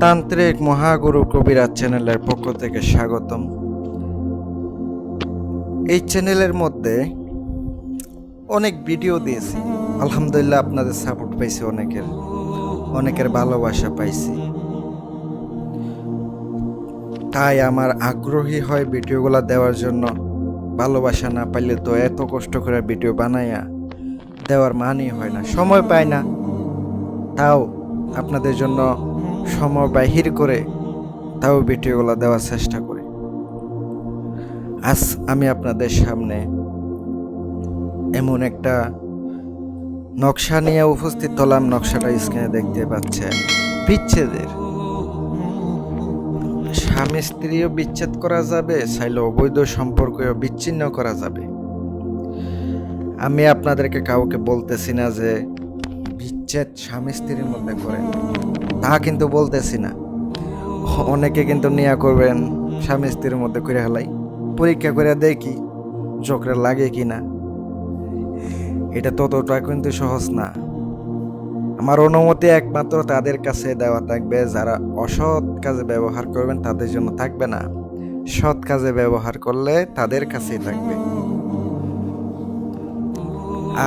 তান্ত্রিক মহাগুরু কবিরাজ চ্যানেলের পক্ষ থেকে স্বাগতম। এই চ্যানেলের মধ্যে অনেক ভিডিও দিয়েছি, আলহামদুলিল্লাহ আপনাদের সাপোর্ট পাইছি, অনেকের ভালোবাসা পাইছি। তাই আমার আগ্রহী হয় ভিডিওগুলো দেওয়ার জন্য। ভালোবাসা না পাইলে তো এত কষ্ট করে ভিডিও বানাইয়া দেওয়ার মানই হয় না, সময় পাই না। তাও আপনাদের জন্য সময় বাহির করে তাও ভিডিওগুলো দেওয়ার চেষ্টা করি। আজ আমি আপনাদের সামনে এমন একটা নকশা নিয়ে উপস্থিত হলাম। নকশাটা স্ক্রিনে দেখতে পাচ্ছেন। বিচ্ছেদের, স্বামী স্ত্রীও বিচ্ছেদ করা যাবে, চাইলে অবৈধ সম্পর্কও বিচ্ছিন্ন করা যাবে। আমি আপনাদেরকে কাউকে বলতেছি না যে বিচ্ছেদ স্বামী স্ত্রীর মধ্যে করেন, তা কিন্তু বলতেছি না। অনেকে কিন্তু নিয়া করবেন স্বামী স্ত্রীর মধ্যে করে হেলাই, পরীক্ষা করে দেখি ঝগড়া লাগে কিনা। এটা ততটা কিন্তু সহজ না। আমার অনুমতি একমাত্র তাদের কাছে দেওয়া থাকবে যারা অসৎ কাজে ব্যবহার করবেন, তাদের জন্য থাকবে না। সৎ কাজে ব্যবহার করলে তাদের কাছেই থাকবে।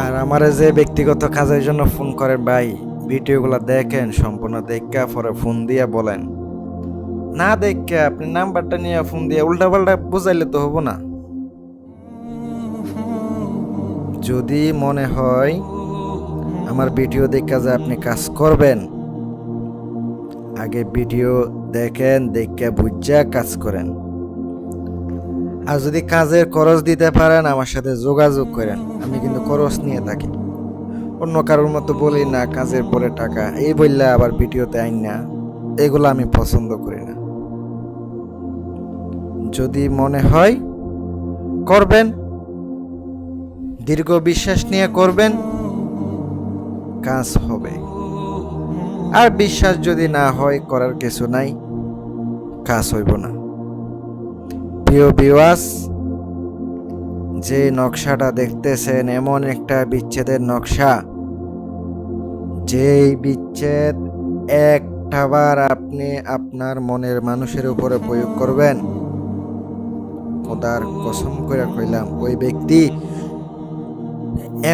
আর আমার যে ব্যক্তিগত কাজের জন্য ফোন করেন, ভাই ভিডিওগুলো দেখেন, সম্পূর্ণ দেখা পরে ফোন দিয়ে বলেন। না দেখে আপনি নাম্বারটা নিয়ে ফোন দিয়ে উল্টাপাল্টা বুঝাইলে তো হবো না। যদি মনে হয় আমার ভিডিও দেখা যে আপনি কাজ করবেন, আগে ভিডিও দেখেন, দেখে বুঝা কাজ করেন। আর যদি কাজের খরচ দিতে পারেন আমার সাথে যোগাযোগ করেন, আমি কিন্তু খরচ নিয়ে থাকি। অন্য কারোর মতো বলি না কাজের পরে টাকা, এই বললে আবার ভিডিওতে আইন না, এগুলো আমি পছন্দ করি না। যদি মনে হয় করবেন, দীর্ঘ বিশ্বাস নিয়ে করবেন, কাজ হবে। আর বিশ্বাস যদি না হয়, করার কিছু নাই, কাজ হইব না। প্রিয় ভিউয়ার্স, যে নকশাটা দেখতেছেন এমন একটা বিচ্ছেদের নকশা, যেই বিচ্ছেদ একটাবার আপনি আপনার মনের মানুষের উপরে প্রয়োগ করবেন, খোদার কসম করে কইলাম ওই ব্যক্তি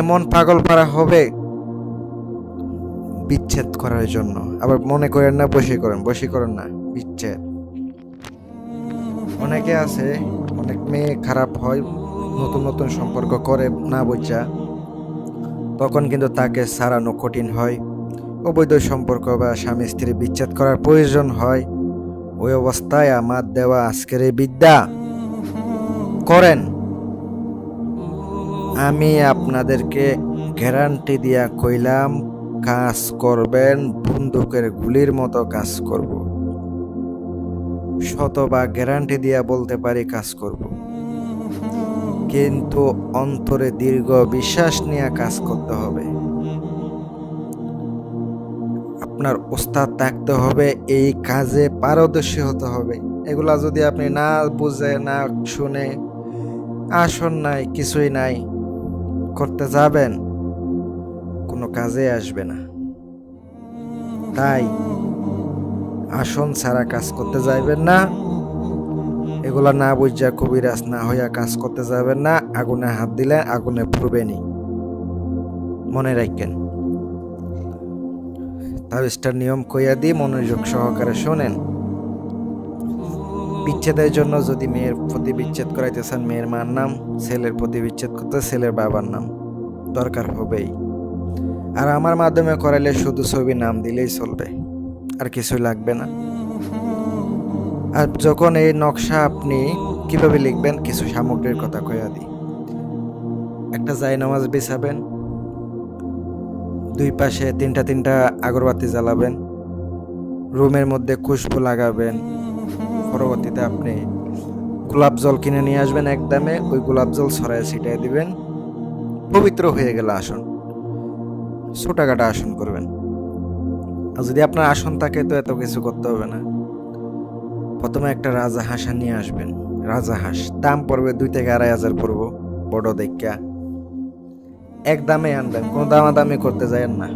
এমন পাগল পারা হবে বিচ্ছেদ করার জন্য। আবার মনে করেন না বশীকরণ না, বিচ্ছেদ। অনেকে আছে, অনেক মেয়ে খারাপ হয়, নতুন নতুন সম্পর্ক করে না বুঝা, তখন কিন্তু তাকে ছাড়ানো কঠিন হয়। অবৈধ সম্পর্ক বা স্বামী স্ত্রী বিচ্ছেদ করার প্রয়োজন হয়। ওই অবস্থায় আমার দেওয়া আজকের এই বিদ্যা করেন। আমি আপনাদেরকে গ্যারান্টি দিয়া কইলাম, কাজ করবেন, বন্দুকের গুলির মতো কাজ করব। শতভাগ গ্যারান্টি দিয়া বলতে পারি কাজ করব, কিন্তু অন্তরে দীর্ঘ বিশ্বাস নিয়ে কাজ করতে হবে। আপনার ওস্তাদ থাকতে হবে, এই কাজে পারদর্শী হতে হবে। এগুলা যদি আপনি না বুঝে, না শুনে, আসন নাই, কিছুই নাই, করতে যাবেন, কোনো কাজে আসবে না। তাই আসন ছাড়া কাজ করতে যাইবেন না। এগুলা না বুঝা কবিরাজ না হইয়া কাজ করতে যাবেন না। আগুনে হাত দিলে আগুনে পুড়বেনি, মনে রাখবেন। তাবিজটার নিয়ম কইয়া দিই, মনোযোগ সহকারে শোনেন। বিচ্ছেদের জন্য যদি মেয়ের প্রতি বিচ্ছেদ করাইতে চান, মেয়ের মার নাম, ছেলের প্রতি বিচ্ছেদ করতে ছেলের বাবার নাম দরকার হবেই। আর আমার মাধ্যমে করাইলে শুধু ছবি নাম দিলেই চলবে, আর কিছুই লাগবে না। আর যখন এই নকশা আপনি কিভাবে লিখবেন, কিছু সামগ্রীর কথা কইয়া দিই। একটা জায়নামাজ বিছাবেন, দুই পাশে তিনটা আগরবাতি জ্বালাবেন, রুমের মধ্যে খুশবু লাগাবেন। পরবর্তীতে আপনি গোলাপ জল কিনে নিয়ে আসবেন একদমে, ওই গোলাপ জল ছড়ায় ছিটাই দিবেন। পবিত্র হয়ে গেলে আসন, ছোটখাটো আসন করবেন। আর যদি আপনার আসন থাকে তো এত কিছু করতে হবে না। প্রথমে একটা রাজা হাঁস নিয়ে আসবেন। রাজা হাঁস দাম পড়বে 2 থেকে 2.5 পড়বো, বড় দেখা। একদমে আনবেন, কোনো দামাদামি করতে যাবেন না।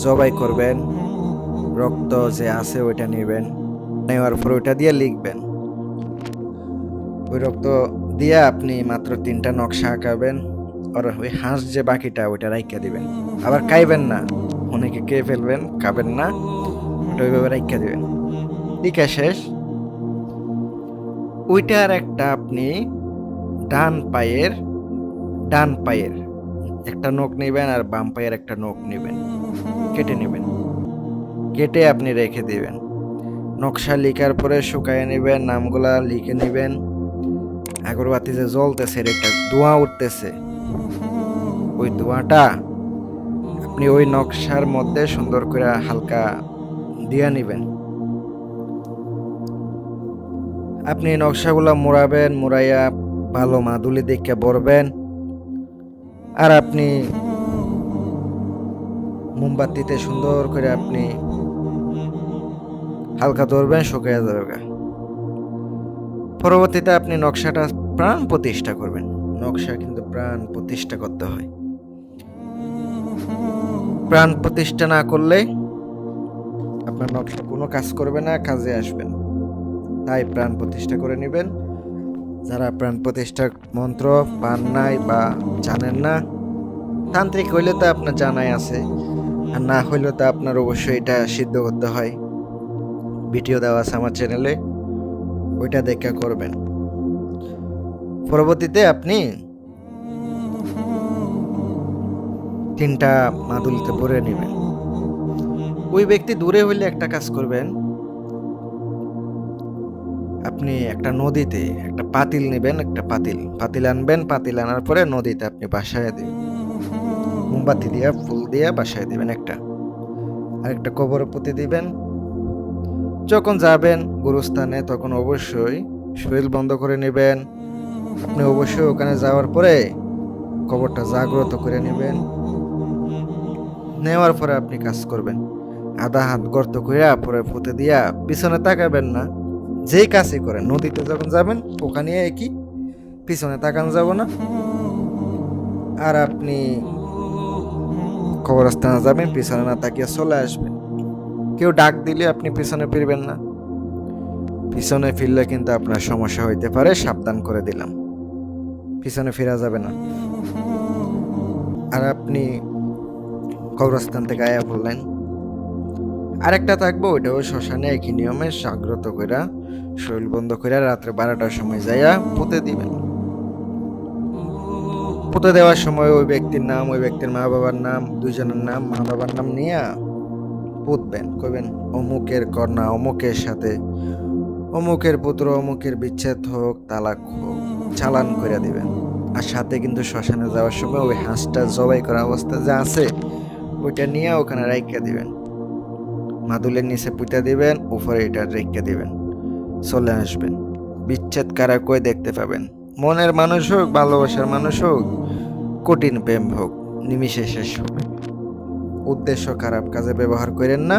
জবাই করবেন, রক্ত যে আছে ওইটা নেবেন, নেওয়ার পর ওইটা দিয়ে লিখবেন। ওই রক্ত দিয়ে আপনি মাত্র 3টা নকশা আঁকাবেন, আর ওই হাঁস যে বাকিটা ওইটা রাইখা দিবেন। আবার খাইবেন না, অনেকে খেয়ে ফেলবেন, খাবেন না, ওটা ওইভাবে রাইখা দিবেন। লিখা শেষ। ওইটার একটা আপনি ডান পায়ের একটা নখ নেবেন আর বাম পায়ের একটা নখ নেবেন, কেটে নেবেন। কেটে আপনি রেখে দিবেন। নকশা লিখার পরে শুকায় নেবেন, নামগুলা লিখে নেবেন। আগরবাতি যে জ্বলতেছে একটা ধোঁয়া উঠতেছে, ওই ধোঁয়াটা আপনি ওই নকশার মধ্যে সুন্দর করে হালকা দিয়া নেবেন। আপনি নকশাগুলো মোড়াবেন, মোড়াইয়া ভালো মাদুলি দেখে বরবেন। আর আপনি মোমবাতিতে সুন্দর করে আপনি হালকা ধরবেন, শুকিয়ে যাবে। পরবর্তীতে আপনি নকশাটা প্রাণ প্রতিষ্ঠা করবেন। নকশা কিন্তু প্রাণ প্রতিষ্ঠা করতে হয়। প্রাণ প্রতিষ্ঠা না করলে আপনার নকশা কোনো কাজ করবে না, কাজে আসবে না। তাই প্রাণ প্রতিষ্ঠা করে নেবেন। যারা প্রাণ প্রতিষ্ঠার মন্ত্র পান নাই বা জানেন না, তান্ত্রিক হইলে তো আপনার জানাই আছে, আর না হইলে তো আপনার অবশ্যই এটা সিদ্ধ করতে হয়। ভিডিও দেওয়া আছে আমার চ্যানেলে, ওইটা দেখা করবেন। পরবর্তীতে আপনি 3টা মাদুলিতে ভরে নেবেন। ওই ব্যক্তি দূরে হইলে একটা কাজ করবেন, আপনি একটা নদীতে একটা পাতিল নেবেন, একটা পাতিল আনবেন। পাতিল আনার পরে নদীতে আপনি বাসায় দিবেন, মোমবাতি দিয়া ফুল দিয়া বাসায় দিবেন একটা। আর একটা কবরে পুঁতে দিবেন। যখন যাবেন গুরুস্থানে তখন অবশ্যই শরীর বন্ধ করে নেবেন। আপনি অবশ্যই ওখানে যাওয়ার পরে কবরটা জাগ্রত করে নেবেন। নেওয়ার পরে আপনি কাজ করবেন, আধা হাত গর্ত কইরা পরে পুঁতে দিয়া পিছনে তাকাবেন না। যেই কাজই করেন, নদীতে যখন যাবেন ওখানে একই, পিছনে তাকানো যাব না। আর আপনি কবরস্থানে যাবেন, পিছনে না তাকিয়ে চলে আসবেন। কেউ ডাক দিলে আপনি পিছনে ফিরবেন না। পিছনে ফিরলে কিন্তু আপনার সমস্যা হইতে পারে, সাবধান করে দিলাম। পিছনে ফেরা যাবে না। আর আপনি কবরস্থান থেকে আয়া বললেন, আরেকটা থাকবো, ওইটাও শ্মশানে একই নিয়মে জাগ্রত কইরা শরীর বন্ধ কইরা রাত্রে 12টার সময় যাইয়া পুঁতে দিবেন। পুঁতে দেওয়ার সময় ওই ব্যক্তির নাম, ওই ব্যক্তির মা বাবার নাম, দুইজনের নাম, মা বাবার নাম নিয়ে পুঁতবেন। কইবেন অমুকের কন্যা অমুকের সাথে, অমুকের পুত্র অমুকের বিচ্ছেদ হোক, তালাক হোক, চালান করে দিবেন। আর সাথে কিন্তু শ্মশানে যাওয়ার সময় ওই হাঁসটা জবাই করা অবস্থা যা আছে ওইটা নিয়ে ওখানে রাইখা দিবেন। মাদুলের নিচে পুঁতে দিবেন, উপরে এটা রেখে দিবেন। চলে আসবেন। বিচ্ছেদ কারা কই দেখতে পাবেন। মনের মানুষ হোক, ভালোবাসার মানুষ হোক, কঠিন প্রেম হোক, নিমিষে শেষ হবে। উদ্দেশ্য খারাপ কাজে ব্যবহার করেন না।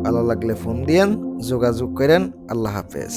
ভালো লাগলে ফোন দিয়েন, যোগাযোগ করেন। আল্লাহ হাফেজ।